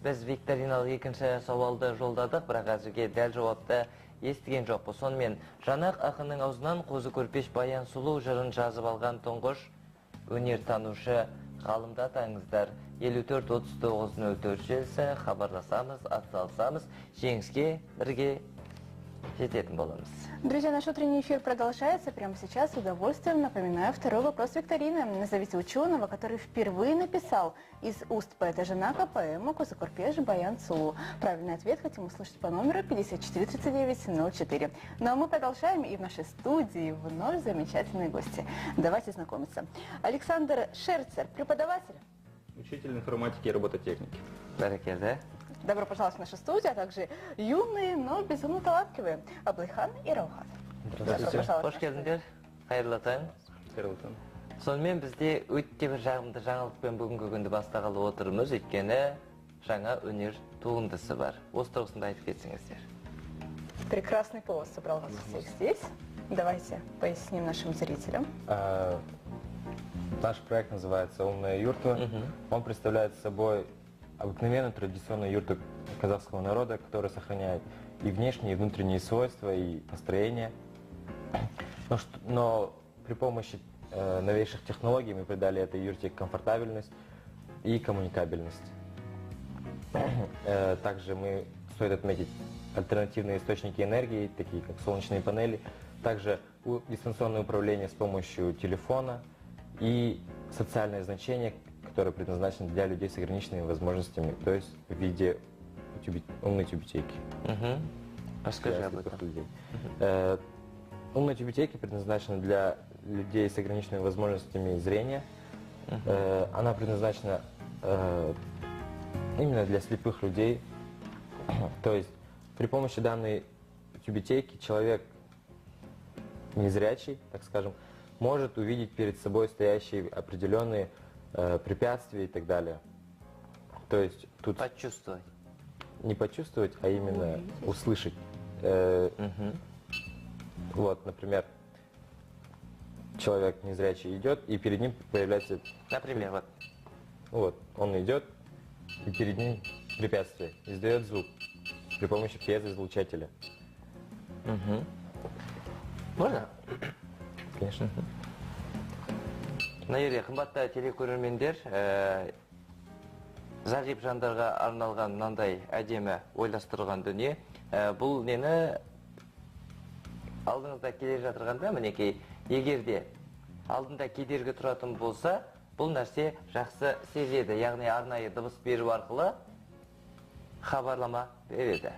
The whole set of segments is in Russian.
Біз викториналық екінші сауалды жолдадық, бірақ әзірге дәл жауапты естіген жоқпыз. Сонымен Жанақ ақынның аузынан қозы көрпеш Баян Сұлу жырын жазып алған тұңғыш өнертанушы ғалымды атаңыздар. 54-39-04 желісі хабарласамыз, атсалысамыз, жеңіске бірге жететін боламыз. Друзья, наш утренний эфир продолжается. Прямо сейчас с удовольствием напоминаю второй вопрос викторины. Назовите ученого, который впервые написал из уст поэта Жанака поэму «Козы Көрпеш Баян Сұлу». Правильный ответ хотим услышать по номеру 5439-04. Ну а мы продолжаем, и в нашей студии вновь замечательные гости. Давайте знакомиться. Александр Шерцер, преподаватель. Учитель информатики и робототехники. Бәрекелді. Добро пожаловать в нашу студию, а также юные, но безумно талантливые Аблайхан и Раухат. Здравствуйте. Қош келдіңдер. Қайырлы таң. Қайырлы таң. Сонымен бізде өте бір жағымды жаңалықпен бүгінгі күнді бастағалы отырмыз, өйткені жаңа өнер туындысы бар. Осы тұрғысында айтып кетсеңіздер. Прекрасный повод собрал вас всех здесь. Давайте поясним нашим зрителям. Наш проект называется «Умная юрта». Он представляет собой обыкновенную традиционную юрту казахского народа, которая сохраняет и внешние, и внутренние свойства, и настроение. Но при помощи новейших технологий мы придали этой юрте комфортабельность и коммуникабельность. Также стоит отметить альтернативные источники энергии, такие как солнечные панели, также дистанционное управление с помощью телефона и социальное значение, которое предназначено для людей с ограниченными возможностями, то есть в виде умной тюбетейки. Расскажи об этом. Умные тюбетейки предназначены для людей с ограниченными возможностями зрения. Она предназначена именно для слепых людей. То есть при помощи данной тюбетейки человек незрячий, так скажем, может увидеть перед собой стоящие определенные препятствия и так далее. То есть тут Почувствовать. не почувствовать, а именно услышать. Вот, например, человек незрячий идет, и перед ним появляется... Например, вот. Вот, он идет, и перед ним препятствие, издает звук при помощи пьезоизлучателя. Можно? Конечно. Наире, қымбатты телекөрермендер, зағип жандарға арналған мынандай әдемі ойластырылған дүние. Бұл нені алдыңызда келе жатырғанда, мінекей, егерде алдында кедергі тұратын болса, бұл нәрсе жақсы сезеді, яғни арнайы дыбыс беру арқылы хабарлама береді.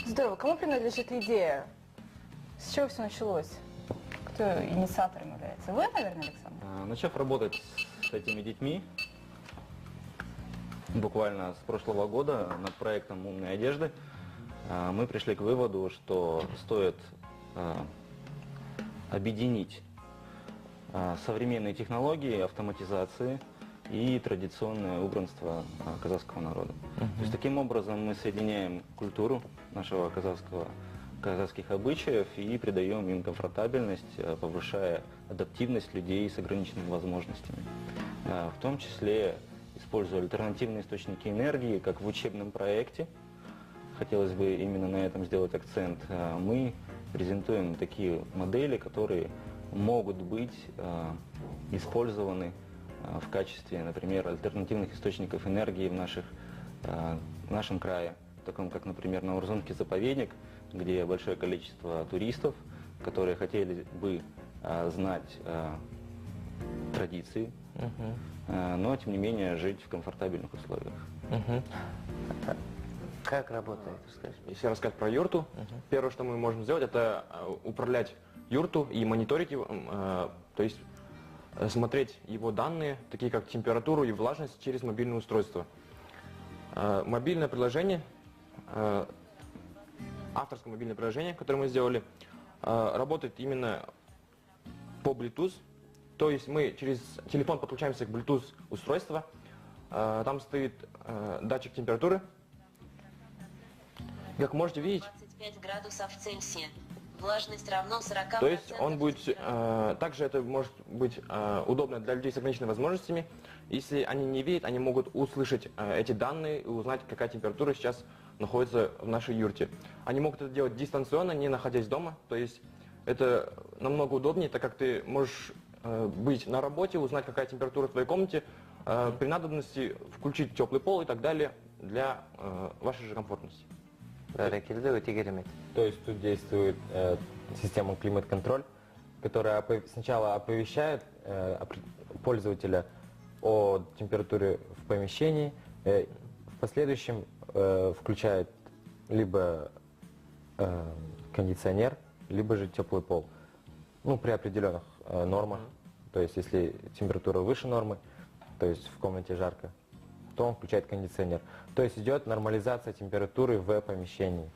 Здорово. Кому принадлежит идея? С чего все началось? Кто инициатором является? Вы, наверное, Александр? Начав работать с этими детьми, буквально с прошлого года над проектом «Умной одежды», мы пришли к выводу, что стоит объединить современные технологии автоматизации и традиционное убранство казахского народа. То есть таким образом мы соединяем культуру нашего казахских обычаев и придаем им комфортабельность, повышая адаптивность людей с ограниченными возможностями. В том числе используя альтернативные источники энергии, как в учебном проекте. Хотелось бы именно на этом сделать акцент. Мы презентуем такие модели, которые могут быть использованы в качестве, например, альтернативных источников энергии в нашем крае, таком как, например, Наурзунский заповедник, где большое количество туристов, которые хотели бы знать традиции, но, тем не менее, жить в комфортабельных условиях. Как работает, расскажи? Если рассказать про юрту, первое, что мы можем сделать, это управлять юрту и мониторить его, то есть смотреть его данные, такие как температуру и влажность, через мобильное устройство. Мобильное приложение, авторское мобильное приложение, которое мы сделали, работает именно по Bluetooth. То есть мы через телефон подключаемся к Bluetooth устройства, там стоит датчик температуры. Как можете видеть, 25 градусов Цельсия. Влажность равно 40%. То есть он будет, также это может быть удобно для людей с ограниченными возможностями. Если они не видят, они могут услышать эти данные и узнать, какая температура сейчас находится в нашей юрте. Они могут это делать дистанционно, не находясь дома. То есть это намного удобнее, так как ты можешь быть на работе, узнать, какая температура в твоей комнате, при надобности включить теплый пол и так далее для вашей же комфортности. Бәрекелді, өте керемет. То есть тут действует система климат-контроль, которая сначала оповещает пользователя о температуре в помещении, в последующем включает либо кондиционер, либо же теплый пол. Ну, при определенных нормах. То есть, если температура выше нормы, то есть в комнате жарко, то он включает кондиционер. То есть идет нормализация температуры в помещении.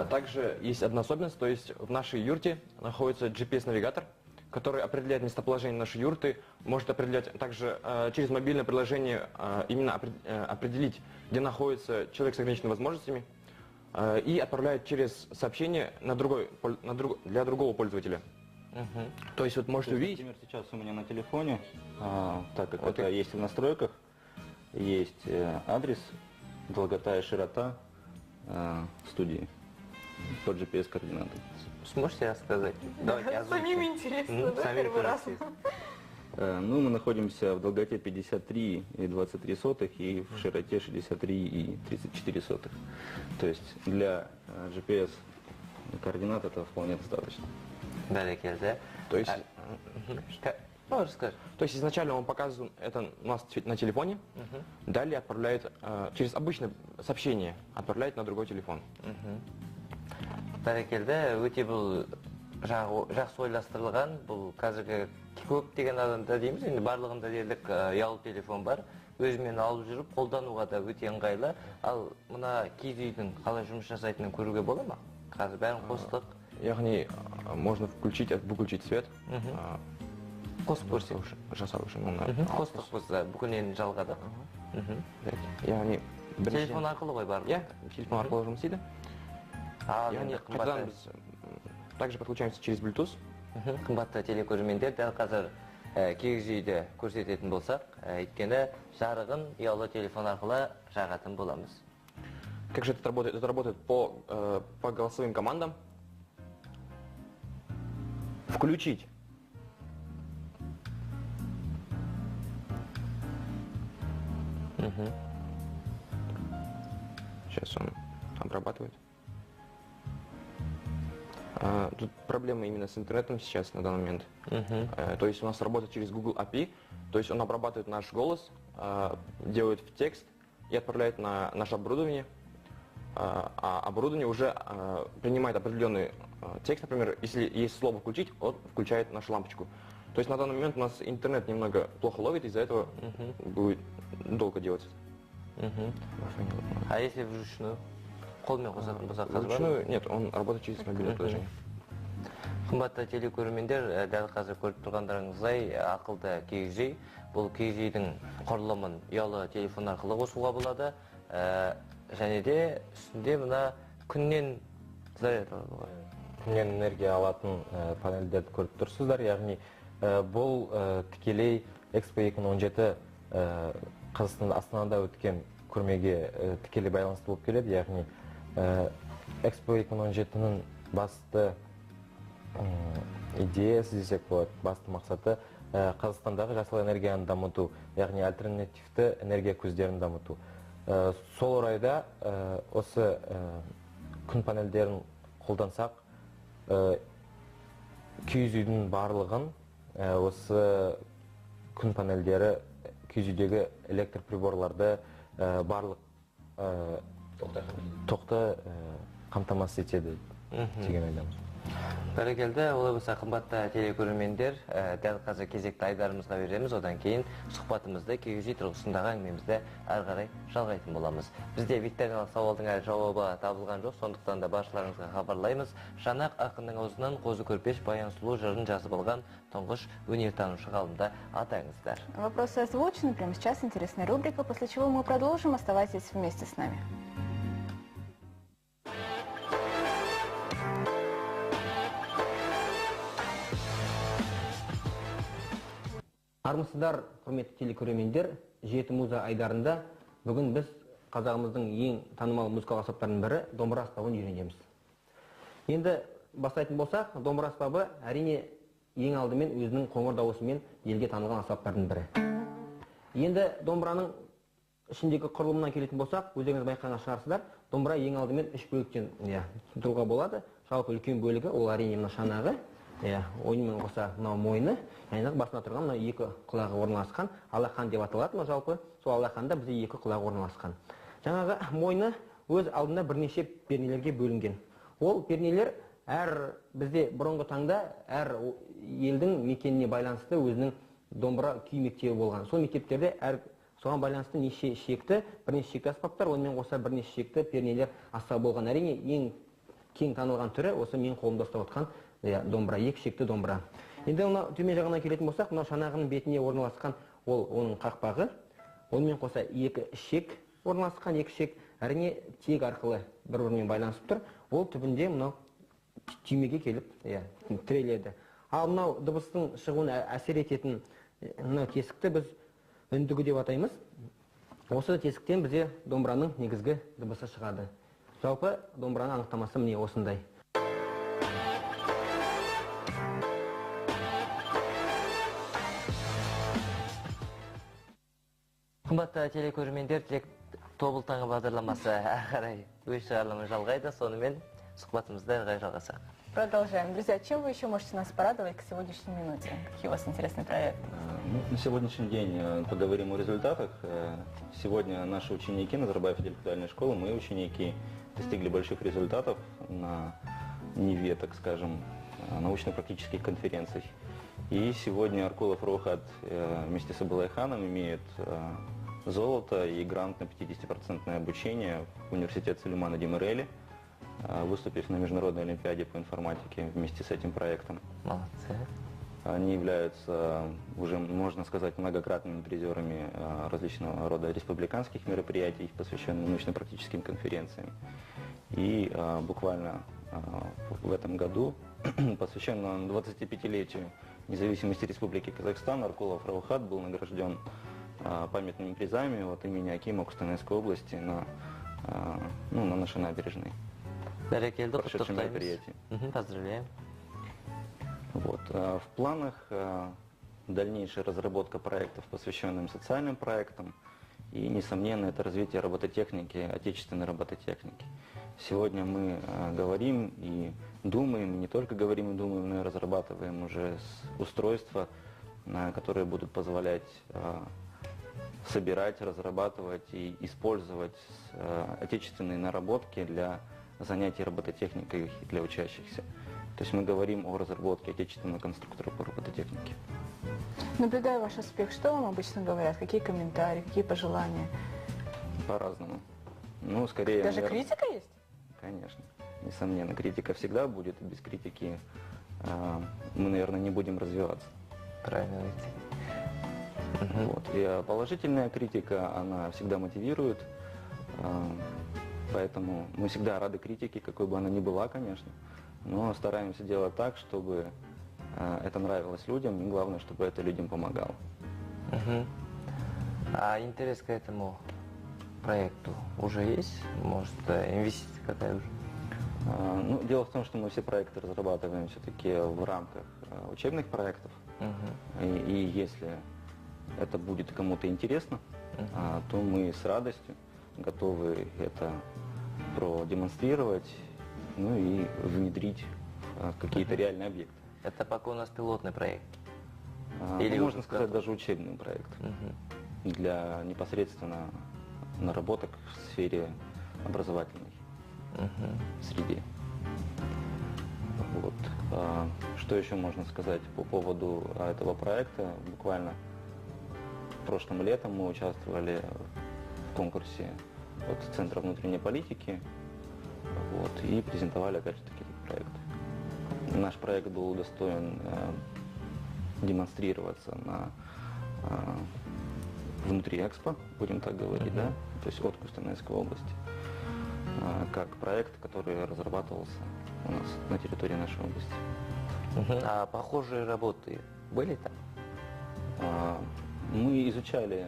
Также есть одна особенность, то есть в нашей юрте находится GPS-навигатор, который определяет местоположение нашей юрты, может определять также через мобильное приложение именно определить, где находится человек с ограниченными возможностями, и отправляет через сообщение для другого пользователя. То есть вот можете увидеть. Например, сейчас у меня на телефоне, так как это есть в настройках, есть адрес, долгота и широта студии по GPS-координатам. Сможете рассказать? Давайте Самим интересно, да, первый раз. Ну, мы находимся в долготе 53,23 и в широте 63,34. То есть для GPS-координат это вполне достаточно. Бәрекелді. То есть, Ну, расскажи. то есть изначально он показывает это у нас на телефоне, далее отправляет через обычное сообщение, отправляет на другой телефон. Бәрекелді, өте бұл жақсы ойластырылған, бұл қазіргі көптеген адамда дейміз, енді барлығында дерлік ұялы телефон бар, өзімен алып жүріп, қолдануға да өте ыңғайлы. Ал мына киіз үйдің қалай жұмыс жасайтынын көруге бола ма? Қазір бәрін қостық. Яғни можно включить, выключить свет. Қосып көрсек. Жасау үшін. Қостық біз бүкіл енді жалғадық. Яғни Телефон арқылы ғой барлығы. иә, телефон арқылы жұмыс істейді. Яғни Яғни қайтадан біз также подключаемся через Bluetooth. қымбатты телекөрермендер, дәл қазір киіз үйді көрсететін болсақ, өйткені жарығын ұялы телефон арқылы жағатын боламыз. Как же это работает? Это работает по голосовым командам. Включить. Сейчас он обрабатывает. Тут проблема именно с интернетом сейчас на данный момент. То есть у нас работает через Google API, то есть он обрабатывает наш голос, делает в текст и отправляет на наше оборудование. А оборудование уже принимает определенный текст, например, если есть слово «включить», он включает нашу лампочку. То есть на данный момент у нас интернет немного плохо ловит, из-за этого будет долго делать. А если вручную? Қолмен қосатын болсақ қазір бар ма? Вручную нет, он работает через мобильное приложение. Қымбатты телекөрермендер, дәл қазір көріп тұрғандарыңыздай ақылды киіз үй. Бұл киіз үйдің құрылымын ұялы телефон арқылы қосуға болады. Және де үстінде мына күннен заряд алады ғой. Күннен энергия алатын панельдерді көріп тұрсыздар. Яғни бұл тікелей Экспо 2017 Қазақстанда Астанада өткен көрмеге тікелей байланысты болып келеді. Яғни Экспо 2017-нің басты идеясы десек болады, басты мақсаты Қазақстандағы жасыл энергияны дамыту, яғни альтернативті энергия көздерін дамыту. Сол орайда осы күн панельдерін қолдансақ, киіз үйдің барлығын осы күн панельдері киіз үйдегі электр приборларды барлық тоқты қамтамасыз етеді деген ойдамыз. Бәрекелді, олай болса қымбатты телекөрермендер, дәл қазір кезекті айдарымызға береміз, одан кейін сұхбатымызды киіз үй тұрғысындағы әңгімемізді әрі қарай жалғайтын боламыз. Бізде викториналық сауалдың әлі жауабы табылған жоқ, сондықтан да баршаларыңызға хабарлаймыз. Жанақ ақынның аузынан қозы көрпеш Баян Сұлу жырын жазып алған тұңғыш өнертанушы ғалымды атаңыздар. Вопросы озвучены. Прямо сейчас интересная рубрика, после чего мы продолжим. Оставайтесь вместе с нами. армысыз Армысыздар, құрметті телекөрермендер, Жеті муза айдарында бүгін біз қазағымыздың ең танымал музыкалық аспаптарының бірі домбыра аспабын үйренеміз. Енді бастайтын болсақ, домбыра аспабы әрине ең алдымен өзінің қоңыр дауысымен елге танылған аспаптардың бірі. Енді домбыраның ішіндегі құрылымынан келетін болсақ, өздеріңіз байқаған шығарсыздар, домбыра ең алдымен үш бөліктен тұруға болады. Жалпы үлкен бөлігі ол әрине мына шанағы, ойынмен қоса мынау мойны, басына тұрған мына екі құлағы орналасқан, алақан деп аталады ма жалпы, сол алақанда бізде екі құлағы орналасқан. Жаңағы мойны өз алдында бірнеше пернелерге бөлінген. Ол пернелер әр бізде бұрынғы таңда әр елдің мекеніне байланысты өзінің домбыра күй мектебі болған. Сол мектептерде соған байланысты неше шекті, бірнеше шекті аспаптар, онымен қоса бірнеше шекті пернелер аспабы болған. Әрине ең кең танылған түрі осы мен қолымда ұстап отқан домбыра, екі шекті домбыра. Енді төмен жағына келетін болсақ, мынау шанағының бетіне орналасқан ол оның қақпағы. Онымен қоса екі шек орналасқан, екі шек әрине тиек арқылы бір-бірімен байланысып тұр. Ол түбінде мынау түймеге келіп тіреледі. Ал мынау дыбыстың шығуына әсер ететін мынау тесікті біз үндігі деп атаймыз. Осы тесіктен бізде домбыраның негізгі дыбысы шығады. Жалпы домбыраның анықтамасы міне осындай. Қымбатты телекөрермендер, Тобыл таңы бағдарламасы қарай өз шығарылымы жалғайды, сонымен сұхбатымызды әрі жалғасақ. Продолжаем. Друзья, чем вы еще можете нас порадовать к сегодняшней минуте? Какие у вас интересные проекты? На сегодняшний день поговорим о результатах. Сегодня наши ученики Назарбаев интеллектуальной школы, мы ученики, достигли больших результатов на Неве, так скажем, научно-практических конференций. И сегодня Аркулов Раухат вместе с Абылайханом имеют золото и грант на 50% обучение в университет Сулеймана Демирели, выступив на Международной олимпиаде по информатике вместе с этим проектом. Молодцы. Они являются уже, можно сказать, многократными призерами различного рода республиканских мероприятий, посвященных научно-практическим конференциям. И буквально в этом году, посвященном 25-летию независимости Республики Казахстан, Аркулов Раухат был награжден памятными призами от имени Акима Кустанайской области на нашей набережной. Прошедшем мероприятии. Поздравляем. Вот. В планах дальнейшая разработка проектов, посвященных социальным проектам, и, несомненно, это развитие робототехники, отечественной робототехники. Сегодня мы говорим и думаем, не только говорим и думаем, но и разрабатываем уже устройства, которые будут позволять собирать, разрабатывать и использовать отечественные наработки для занятий робототехникой для учащихся. То есть мы говорим о разработке отечественного конструктора по робототехнике. Наблюдая ваш успех, что вам обычно говорят? Какие комментарии, какие пожелания? По-разному. Ну, скорее, Даже наверное, критика есть? Конечно. Несомненно, критика всегда будет. Без критики мы, наверное, не будем развиваться. Правильно ведь. Вот. И положительная критика, она всегда мотивирует. Поэтому мы всегда рады критике, какой бы она ни была, конечно. Но стараемся делать так, чтобы это нравилось людям, и главное, чтобы это людям помогало. А интерес к этому проекту уже есть? Может, инвестиция какая уже? Дело в том, что мы все проекты разрабатываем все-таки в рамках учебных проектов. И если это будет кому-то интересно, то мы с радостью готовы это продемонстрировать, и внедрить в какие-то реальные объекты. Это пока у нас пилотный проект. Или можно сказать, даже учебный проект для непосредственно наработок в сфере образовательной среде. Вот. Что еще можно сказать по поводу этого проекта? Буквально прошлым летом мы участвовали в конкурсе от Центра внутренней политики и презентовали опять же таки этот проект. Наш проект был удостоен демонстрироваться внутри Экспо, будем так говорить, да? То есть от Кустанайской области, как проект, который разрабатывался у нас на территории нашей области. А похожие работы были там? Мы изучали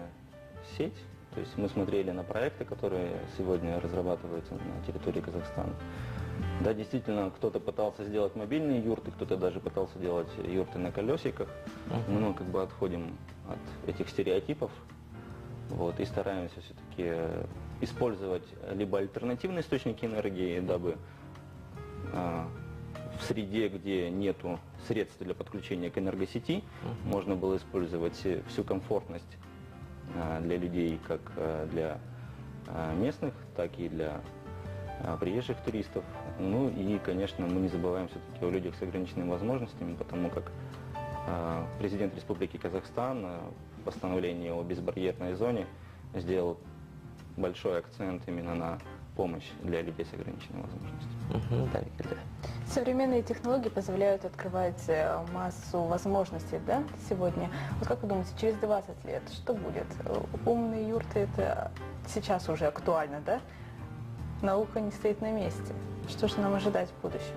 сеть, то есть мы смотрели на проекты, которые сегодня разрабатываются на территории Казахстана. Да, действительно, кто-то пытался сделать мобильные юрты, кто-то даже пытался делать юрты на колесиках. Но мы как бы отходим от этих стереотипов, вот, и стараемся все-таки использовать либо альтернативные источники энергии, дабы в среде, где нету средств для подключения к энергосети, можно было использовать всю комфортность для людей, как для местных, так и для приезжих туристов. Ну и, конечно, мы не забываем все-таки о людях с ограниченными возможностями, потому как президент Республики Казахстан в постановлении о безбарьерной зоне сделал большой акцент именно на помощь для людей с ограниченными возможностями. Современные технологии позволяют открывать массу возможностей, да, сегодня. Вот как вы думаете, через 20 лет что будет? Умные юрты — это сейчас уже актуально, да? Наука не стоит на месте. Что же нам ожидать в будущем?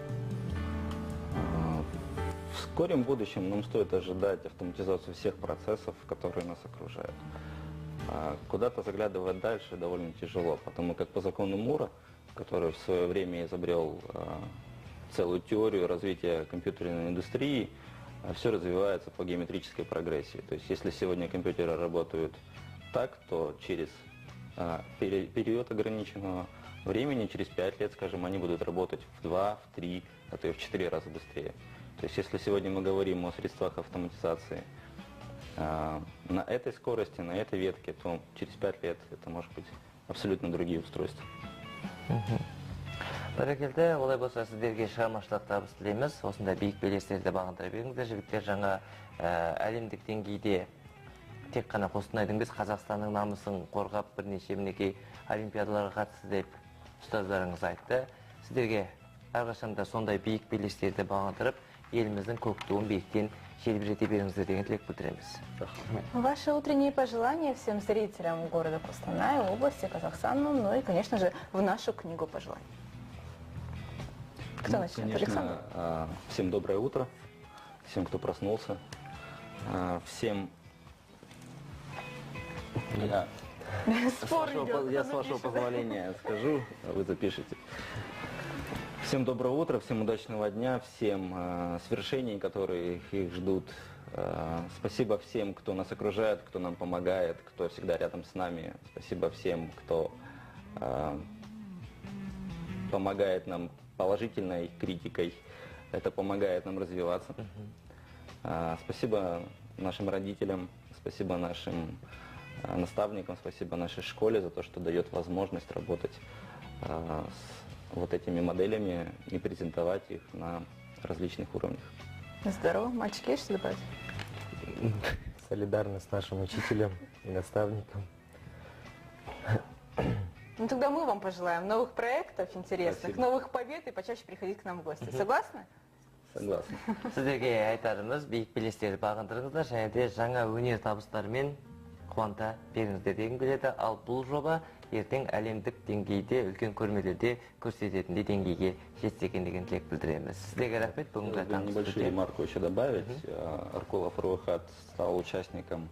В скором будущем нам стоит ожидать автоматизацию всех процессов, которые нас окружают. Куда-то заглядывать дальше довольно тяжело, потому как по закону Мура, который в свое время изобрел целую теорию развития компьютерной индустрии, все развивается по геометрической прогрессии. То есть если сегодня компьютеры работают так, то через период ограниченного времени, через 5 лет, скажем, они будут работать в 2, в 3, а то и в 4 раза быстрее. То есть если сегодня мы говорим о средствах автоматизации на этой скорости, на этой ветке, то через 5 лет это может быть абсолютно другие устройства. Бәрекелді, олай болса сіздерге шығармашылық табыс тілейміз. Осында биік белестерді бағындыра беріңіздер. Жігіттер, жаңа әлемдік деңгейде тек қана Қостанайдың біз Қазақстанның намысын қорғап бірнеше мінекей олимпиадаларға қатысты деп ұстаздарыңыз айтты. Сіздерге әрқашанда сондай биік белестерді бағындырып, еліміздің көк туын биіктен желбірете беріңіздер деген тілек білдіреміз. Ваши утренние пожелания всем зрителям города Костанай, области, Казахстана, ну и, конечно же, в нашу книгу пожеланий. Кто начнет? Александр? Всем доброе утро, всем, кто проснулся, всем... Я с вашего позволения скажу, а вы запишите. Всем доброго утра, всем удачного дня, всем свершений, которые их ждут. Спасибо всем, кто нас окружает, кто нам помогает, кто всегда рядом с нами. Спасибо всем, кто помогает нам положительной критикой. Это помогает нам развиваться. Спасибо нашим родителям, спасибо нашим наставникам, спасибо нашей школе за то, что дает возможность работать с вот этими моделями и презентовать их на различных уровнях. Здорово. Мальчики, есть что добавить? Солидарность с нашим учителем и наставником. Ну тогда мы вам пожелаем новых проектов интересных, Спасибо. новых побед и почаще приходить к нам в гости. Согласны? Согласен. Сіздерге айтарымыз, биік белестерді бағындырыңыздар, және де жаңа өнер табыстарымен қуанта беріңіздер деген келеді. Ал бұл жоба ертең әлемдік деңгейде, үлкен көрмелерде көрсететіндей деңгейге жетсе екен деген тілек білдіреміз. Сіздерге рахмет, бүгінгі Небольшую ремарку еще добавить. Аркулов Руахат стал участником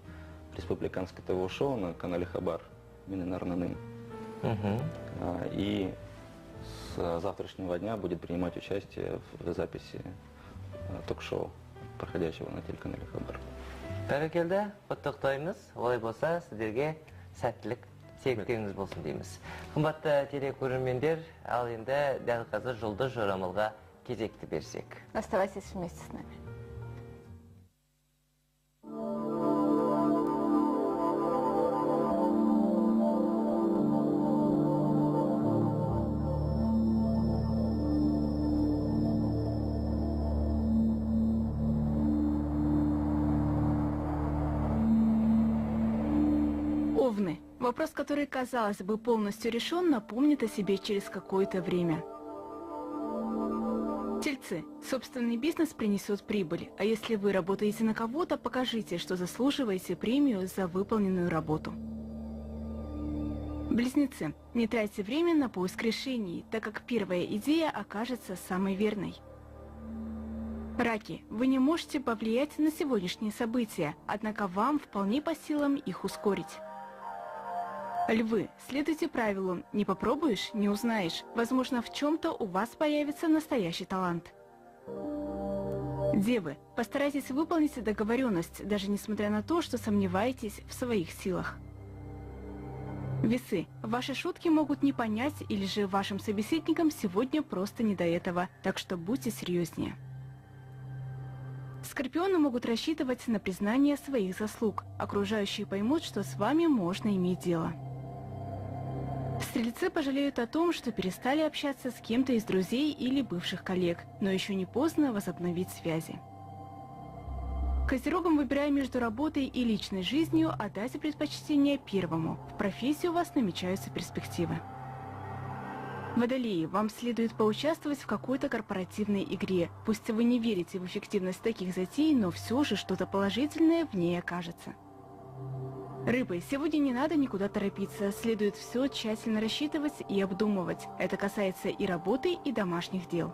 республиканского ТВ-шоу на канале Хабар Миненарнаным. И с завтрашнего дня будет принимать участие в записи ток-шоу, проходящего на телеканале Хабар. Бәрекелді, құттықтаймыз. Олай болса, сіздерге сәттілік, серіктеріңіз болсын дейміз. Қымбатты телекөрермендер, ал енді дәл қазір жұлдыз жорамалға кезекті берсек. Оставайтесь вместе с нами. Овны. Вопрос, который, казалось бы, полностью решен, напомнит о себе через какое-то время. Тельцы. Собственный бизнес принесет прибыль, а если вы работаете на кого-то, покажите, что заслуживаете премию за выполненную работу. Близнецы. Не тратьте время на поиск решений, так как первая идея окажется самой верной. Раки, вы не можете повлиять на сегодняшние события, однако вам вполне по силам их ускорить. Львы, следуйте правилу «не попробуешь, не узнаешь». Возможно, в чем-то у вас появится настоящий талант. Девы, постарайтесь выполнить договоренность, даже несмотря на то, что сомневаетесь в своих силах. Весы, ваши шутки могут не понять, или же вашим собеседникам сегодня просто не до этого, так что будьте серьезнее. Скорпионы могут рассчитывать на признание своих заслуг. Окружающие поймут, что с вами можно иметь дело. Стрельцы пожалеют о том, что перестали общаться с кем-то из друзей или бывших коллег, но еще не поздно возобновить связи. Козерогам, выбирая между работой и личной жизнью, отдайте предпочтение первому. В профессии у вас намечаются перспективы. Водолеи, вам следует поучаствовать в какой-то корпоративной игре. Пусть вы не верите в эффективность таких затей, но все же что-то положительное в ней окажется. Рыбы, сегодня не надо никуда торопиться, следует все тщательно рассчитывать и обдумывать. Это касается и работы, и домашних дел.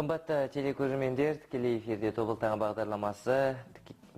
Қымбатты телекөрермендер, тікелей эфирде тобыл таңы бағдарламасы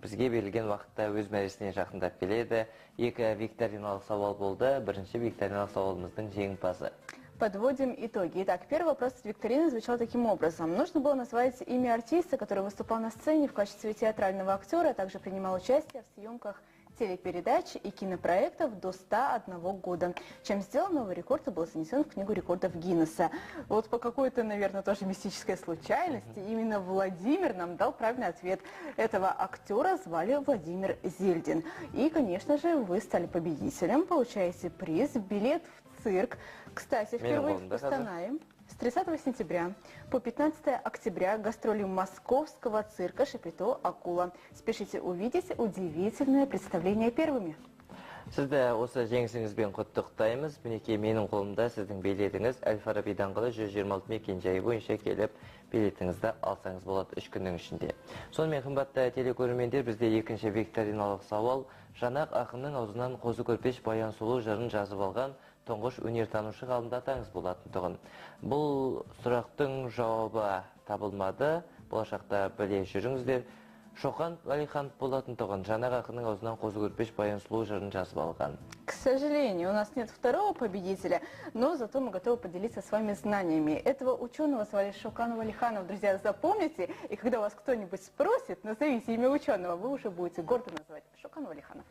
бізге берілген уақытта өз мәресіне жақындап келеді. Екі викториналық сауал болды. Бірінші викториналық сауалымыздың жеңімпазы. Подводим итоги. Итак, первый вопрос от викторины звучал таким образом. Нужно было назвать имя артиста, который выступал на сцене в качестве театрального актера, а также принимал участие в съемках телепередач и кинопроектов до 101 года. Чем сделан новый рекорд и был занесен в книгу рекордов Гиннесса. Вот по какой-то, наверное, тоже мистической случайности именно Владимир нам дал правильный ответ. Этого актера звали Владимир Зельдин. И, конечно же, вы стали победителем, получаете приз, билет в цирк. Кстати, впервые в Костанае с 30 сентября по 15 октября гастроли московского цирка «Шапито Акула». Спешите увидеть удивительное представление первыми. Сізді осы жеңісіңізбен құттықтаймыз. Мінекей менің қолымда сіздің билетіңіз Әл-Фараби даңғылы 126 мекен-жайы бойынша келіп, билетіңізді алсаңыз болады 3 күннің ішінде. Сонымен қымбатты телекөрермендер, бізде екінші викториналық сауал. Жанақ ақынның аузынан қозы көрпеш баян сұлу жырын жазып алған тұңғыш өнертанушы ғалымдатаңыз болатындығын. Бұл сұрақтың жауабы табылмады. Болашақта біле жүріңіздер. Шоқан Валиханов болатындығын, Жанақ ақынның аузынан қозы көрпеш баян сұлу жырын жазып алған. К сожалению, у нас нет второго победителя, но зато мы готовы поделиться с вами знаниями. Этого ученого звали Шокан Валиханов. Друзья, запомните, и когда вас кто-нибудь спросит, назовите имя ученого, вы уже будете гордо называть Шокан Валиханов.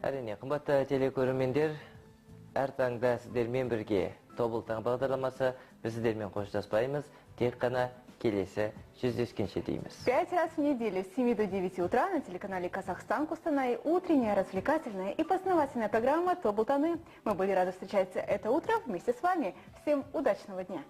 Әрине, қымбатты телекөрермендер, әр таңда сіздермен бірге тобыл таң бағдарламасы, біз сіздермен қоштаспаймыз, тек қана келесі жүздескенше дейміз. 5 раз в неделю с 7 до 9 утра на телеканале «Казахстан Кустанай» утренняя, развлекательная и познавательная программа «Тобыл таны». Мы были рады встречать это утро вместе с вами. Всем удачного дня!